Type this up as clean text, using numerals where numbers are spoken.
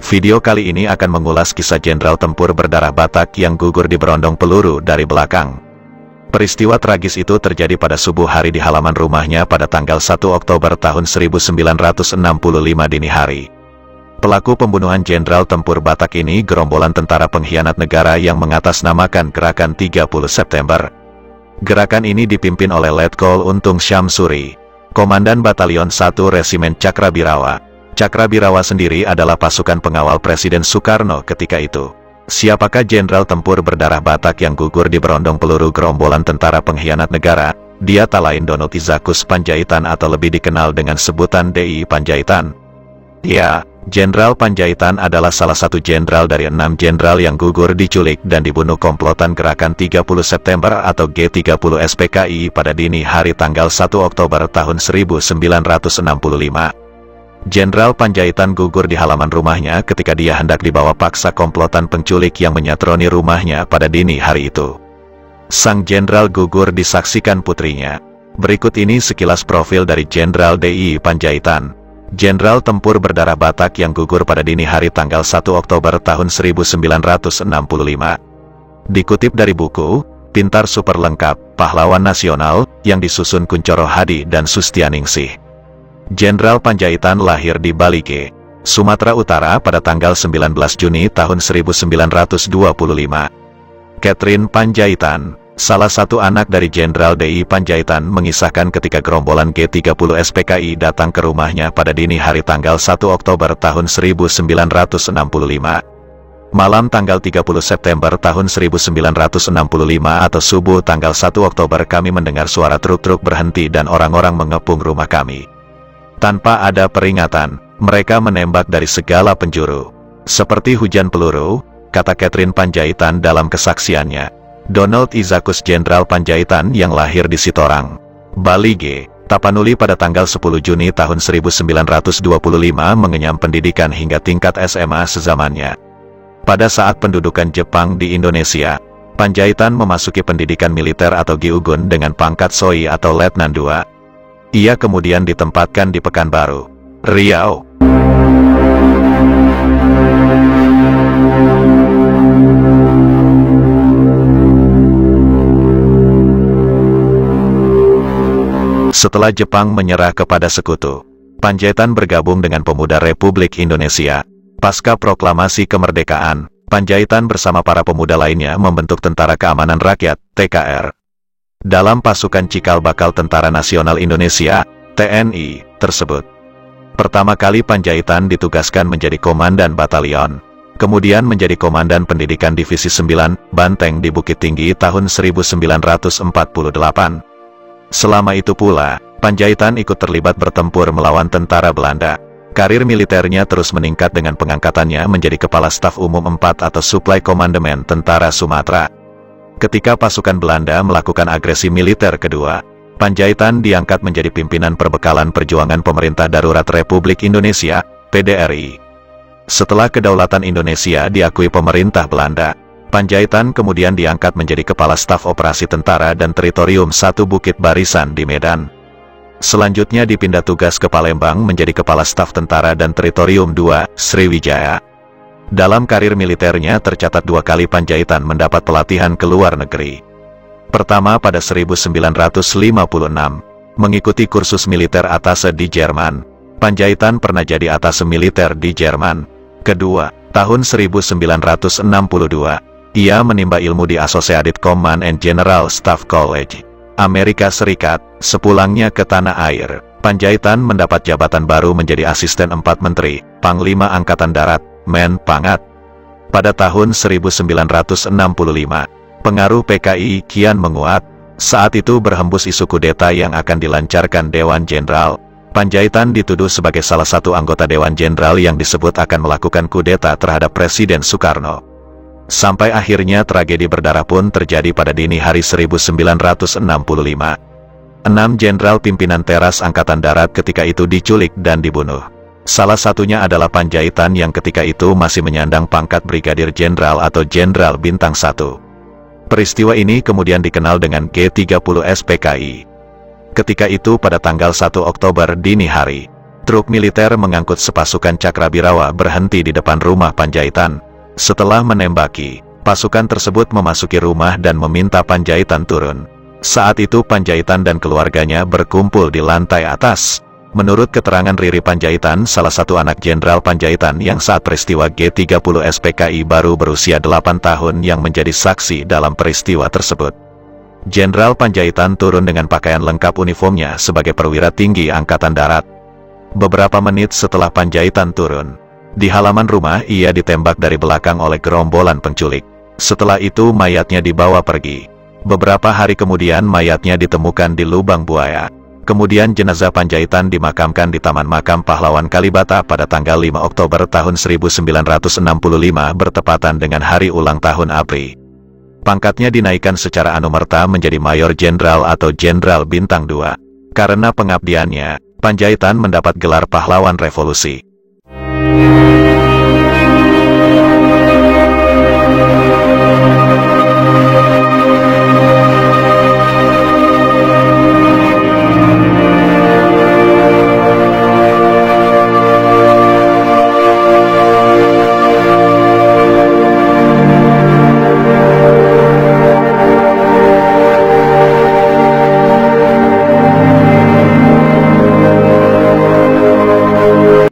Video kali ini akan mengulas kisah Jenderal Tempur berdarah Batak yang gugur di berondong peluru dari belakang. Peristiwa tragis itu terjadi pada subuh hari di halaman rumahnya pada tanggal 1 Oktober tahun 1965 dini hari. Pelaku pembunuhan Jenderal Tempur Batak ini gerombolan tentara pengkhianat negara yang mengatasnamakan Gerakan 30 September. Gerakan ini dipimpin oleh Letkol Untung Syamsuri, Komandan Batalion 1 Resimen Cakrabirawa. Cakrabirawa sendiri adalah pasukan pengawal Presiden Soekarno ketika itu. Siapakah Jenderal Tempur berdarah Batak yang gugur di berondong peluru gerombolan tentara pengkhianat negara? Dia tak lain Donald Izakus Panjaitan atau lebih dikenal dengan sebutan DI Panjaitan. Ya, Jenderal Panjaitan adalah salah satu jenderal dari 6 jenderal yang gugur diculik dan dibunuh komplotan Gerakan 30 September atau G30 SPKI pada dini hari tanggal 1 Oktober tahun 1965. Jenderal Panjaitan gugur di halaman rumahnya ketika dia hendak dibawa paksa komplotan penculik yang menyatroni rumahnya pada dini hari itu. Sang jenderal gugur disaksikan putrinya. Berikut ini sekilas profil dari Jenderal DI Panjaitan. Jenderal Tempur berdarah Batak yang gugur pada dini hari tanggal 1 Oktober tahun 1965. Dikutip dari buku Pintar Super Lengkap, Pahlawan Nasional, yang disusun Kuncoro Hadi dan Sustianingsih. Jenderal Panjaitan lahir di Balige, Sumatera Utara pada tanggal 19 Juni tahun 1925. Catherine Panjaitan, salah satu anak dari Jenderal DI Panjaitan, mengisahkan ketika gerombolan G30 SPKI datang ke rumahnya pada dini hari tanggal 1 Oktober tahun 1965. Malam tanggal 30 September tahun 1965 atau subuh tanggal 1 Oktober kami mendengar suara truk-truk berhenti dan orang-orang mengepung rumah kami. Tanpa ada peringatan, mereka menembak dari segala penjuru. Seperti hujan peluru, kata Catherine Panjaitan dalam kesaksiannya. Donald Izakus Jenderal Panjaitan yang lahir di Sitorang, Balige, Tapanuli pada tanggal 10 Juni tahun 1925 mengenyam pendidikan hingga tingkat SMA sezamannya. Pada saat pendudukan Jepang di Indonesia, Panjaitan memasuki pendidikan militer atau Gyugun dengan pangkat Soi atau Letnan II. Ia kemudian ditempatkan di Pekanbaru, Riau. Setelah Jepang menyerah kepada sekutu, Panjaitan bergabung dengan Pemuda Republik Indonesia. Pasca proklamasi kemerdekaan, Panjaitan bersama para pemuda lainnya membentuk Tentara Keamanan Rakyat, TKR. Dalam pasukan Cikal Bakal Tentara Nasional Indonesia, TNI, tersebut. Pertama kali Panjaitan ditugaskan menjadi Komandan Batalion, kemudian menjadi Komandan Pendidikan Divisi 9, Banteng di Bukit Tinggi tahun 1948. Selama itu pula, Panjaitan ikut terlibat bertempur melawan tentara Belanda. Karir militernya terus meningkat dengan pengangkatannya menjadi Kepala Staf Umum 4 atau Suplai Komandemen Tentara Sumatera. Ketika pasukan Belanda melakukan agresi militer kedua, Panjaitan diangkat menjadi pimpinan Perbekalan Perjuangan Pemerintah Darurat Republik Indonesia, PDRI. Setelah kedaulatan Indonesia diakui pemerintah Belanda, Panjaitan kemudian diangkat menjadi Kepala Staf Operasi Tentara dan Teritorium 1 Bukit Barisan di Medan. Selanjutnya dipindah tugas ke Palembang menjadi Kepala Staf Tentara dan Teritorium 2, Sriwijaya. Dalam karir militernya tercatat 2 kali Panjaitan mendapat pelatihan ke luar negeri. Pertama pada 1956, mengikuti kursus militer atase di Jerman. Panjaitan pernah jadi atase militer di Jerman. Kedua, tahun 1962, ia menimba ilmu di Associated Command and General Staff College, Amerika Serikat. Sepulangnya ke tanah air, Panjaitan mendapat jabatan baru menjadi Asisten 4 Menteri, Panglima Angkatan Darat, Men Pangat. Pada tahun 1965, pengaruh PKI kian menguat. Saat itu berhembus isu kudeta yang akan dilancarkan Dewan Jenderal. Panjaitan dituduh sebagai salah satu anggota Dewan Jenderal yang disebut akan melakukan kudeta terhadap Presiden Soekarno. Sampai akhirnya tragedi berdarah pun terjadi pada dini hari 1965. 6 jenderal pimpinan teras Angkatan Darat ketika itu diculik dan dibunuh. Salah satunya adalah Panjaitan yang ketika itu masih menyandang pangkat Brigadir Jenderal atau Jenderal Bintang 1. Peristiwa ini kemudian dikenal dengan G30 SPKI. Ketika itu pada tanggal 1 Oktober dini hari, Truk militer mengangkut sepasukan Cakrabirawa berhenti di depan rumah Panjaitan. Setelah menembaki, pasukan tersebut memasuki rumah dan meminta Panjaitan turun. Saat itu Panjaitan dan keluarganya berkumpul di lantai atas. Menurut keterangan Riri Panjaitan, salah satu anak Jenderal Panjaitan yang saat peristiwa G30 SPKI baru berusia 8 tahun yang menjadi saksi dalam peristiwa tersebut. Jenderal Panjaitan turun dengan pakaian lengkap uniformnya sebagai perwira tinggi Angkatan Darat. Beberapa menit setelah Panjaitan turun, di halaman rumah ia ditembak dari belakang oleh gerombolan penculik. Setelah itu mayatnya dibawa pergi. Beberapa hari kemudian mayatnya ditemukan di lubang buaya. Kemudian jenazah Panjaitan dimakamkan di Taman Makam Pahlawan Kalibata pada tanggal 5 Oktober tahun 1965 bertepatan dengan hari ulang tahun ABRI. Pangkatnya dinaikkan secara anumerta menjadi Mayor Jenderal atau Jenderal Bintang 2. Karena pengabdiannya, Panjaitan mendapat gelar Pahlawan Revolusi.